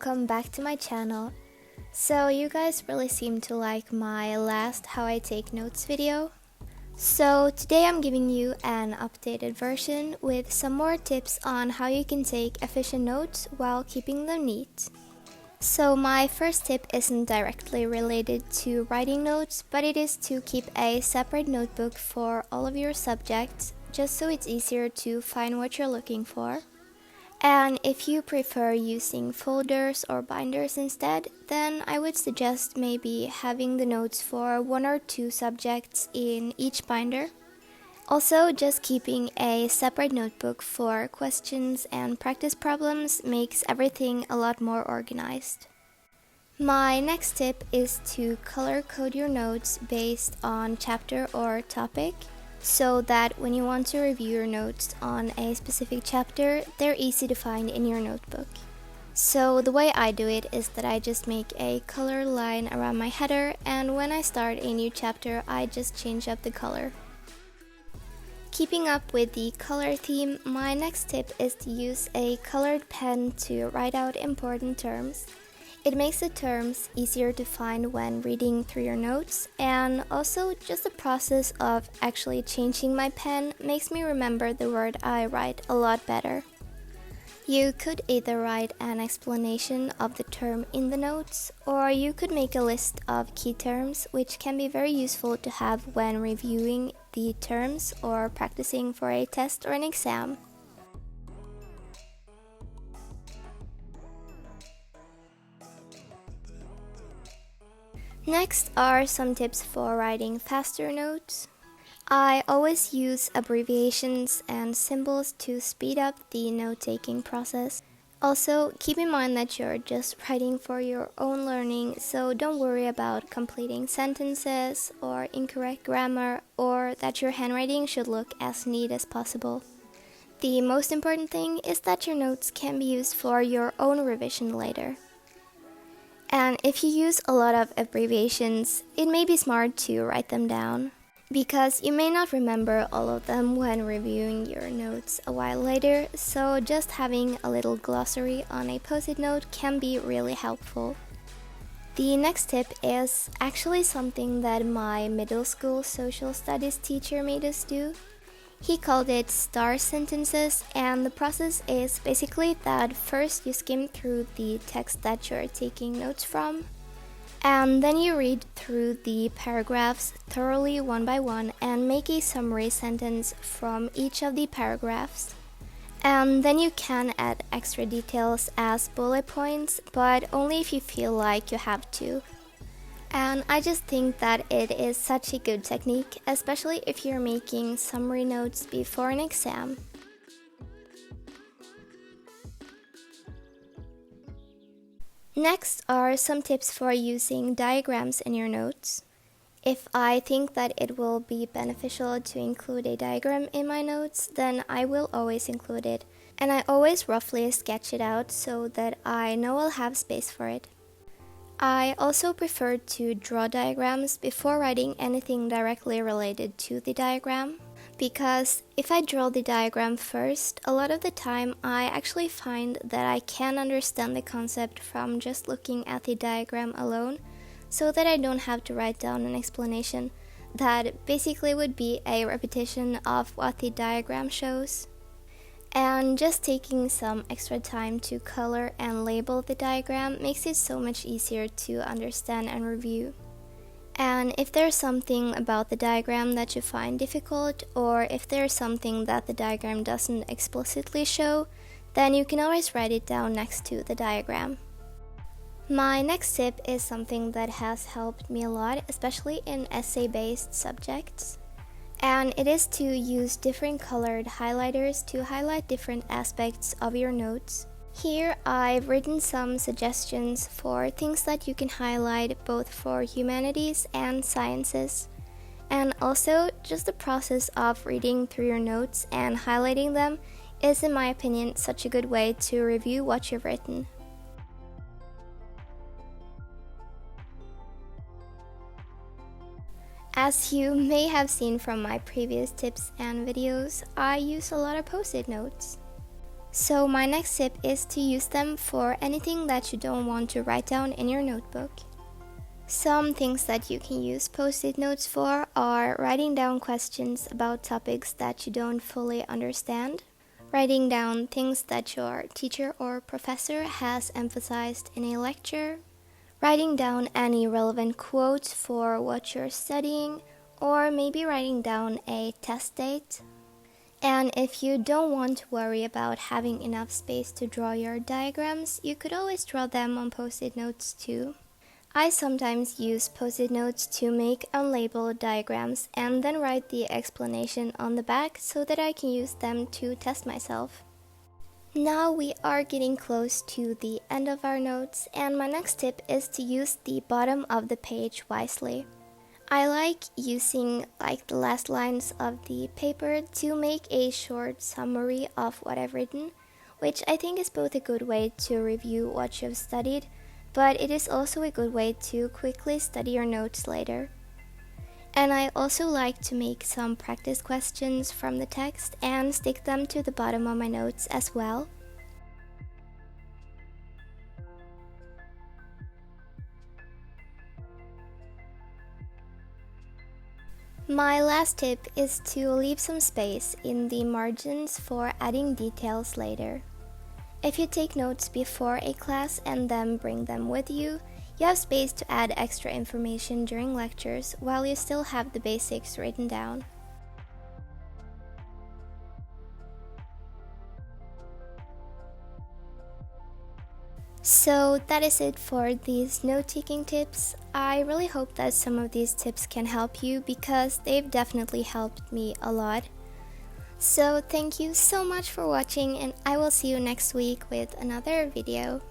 welcome back to my channel. So you guys really seem to like my last how I take notes video. So today I'm giving you an updated version with some more tips on how you can take efficient notes while keeping them neat. So my first tip isn't directly related to writing notes, but it is to keep a separate notebook for all of your subjects, just so it's easier to find what you're looking for. And if you prefer using folders or binders instead, then I would suggest maybe having the notes for one or two subjects in each binder. Also, just keeping a separate notebook for questions and practice problems makes everything a lot more organized. My next tip is to color code your notes based on chapter or topic, so that when you want to review your notes on a specific chapter, they're easy to find in your notebook. So the way I do it is that I just make a color line around my header, and when I start a new chapter, I just change up the color. Keeping up with the color theme, my next tip is to use a colored pen to write out important terms. It makes the terms easier to find when reading through your notes, and also just the process of actually changing my pen makes me remember the word I write a lot better. You could either write an explanation of the term in the notes, or you could make a list of key terms, which can be very useful to have when reviewing the terms or practicing for a test or an exam. Next are some tips for writing faster notes. I always use abbreviations and symbols to speed up the note-taking process. Also, keep in mind that you're just writing for your own learning, so don't worry about completing sentences or incorrect grammar, or that your handwriting should look as neat as possible. The most important thing is that your notes can be used for your own revision later. And if you use a lot of abbreviations, it may be smart to write them down, because you may not remember all of them when reviewing your notes a while later, so just having a little glossary on a post-it note can be really helpful. The next tip is actually something that my middle school social studies teacher made us do. He called it star sentences, and the process is basically that first you skim through the text that you're taking notes from, and then you read through the paragraphs thoroughly one by one and make a summary sentence from each of the paragraphs. And then you can add extra details as bullet points, but only if you feel like you have to. And I just think that it is such a good technique, especially if you're making summary notes before an exam. Next are some tips for using diagrams in your notes. If I think that it will be beneficial to include a diagram in my notes, then I will always include it, and I always roughly sketch it out so that I know I'll have space for it. I also prefer to draw diagrams before writing anything directly related to the diagram, because if I draw the diagram first, a lot of the time I actually find that I can understand the concept from just looking at the diagram alone, so that I don't have to write down an explanation that basically would be a repetition of what the diagram shows. And just taking some extra time to color and label the diagram makes it so much easier to understand and review. And if there's something about the diagram that you find difficult, or if there's something that the diagram doesn't explicitly show, then you can always write it down next to the diagram. My next tip is something that has helped me a lot, especially in essay-based subjects. And it is to use different colored highlighters to highlight different aspects of your notes. Here I've written some suggestions for things that you can highlight both for humanities and sciences. And also, just the process of reading through your notes and highlighting them is, in my opinion, such a good way to review what you've written. As you may have seen from my previous tips and videos, I use a lot of post-it notes. So my next tip is to use them for anything that you don't want to write down in your notebook. Some things that you can use post-it notes for are writing down questions about topics that you don't fully understand, writing down things that your teacher or professor has emphasized in a lecture, writing down any relevant quotes for what you're studying, or maybe writing down a test date. And if you don't want to worry about having enough space to draw your diagrams, you could always draw them on post-it notes too. I sometimes use post-it notes to make unlabeled diagrams and then write the explanation on the back so that I can use them to test myself. Now we are getting close to the end of our notes, and my next tip is to use the bottom of the page wisely. I like using the last lines of the paper to make a short summary of what I've written, which I think is both a good way to review what you've studied, but it is also a good way to quickly study your notes later. And I also like to make some practice questions from the text and stick them to the bottom of my notes as well. My last tip is to leave some space in the margins for adding details later. If you take notes before a class and then bring them with you, you have space to add extra information during lectures while you still have the basics written down. So that is it for these note-taking tips. I really hope that some of these tips can help you because they've definitely helped me a lot. So thank you so much for watching, and I will see you next week with another video.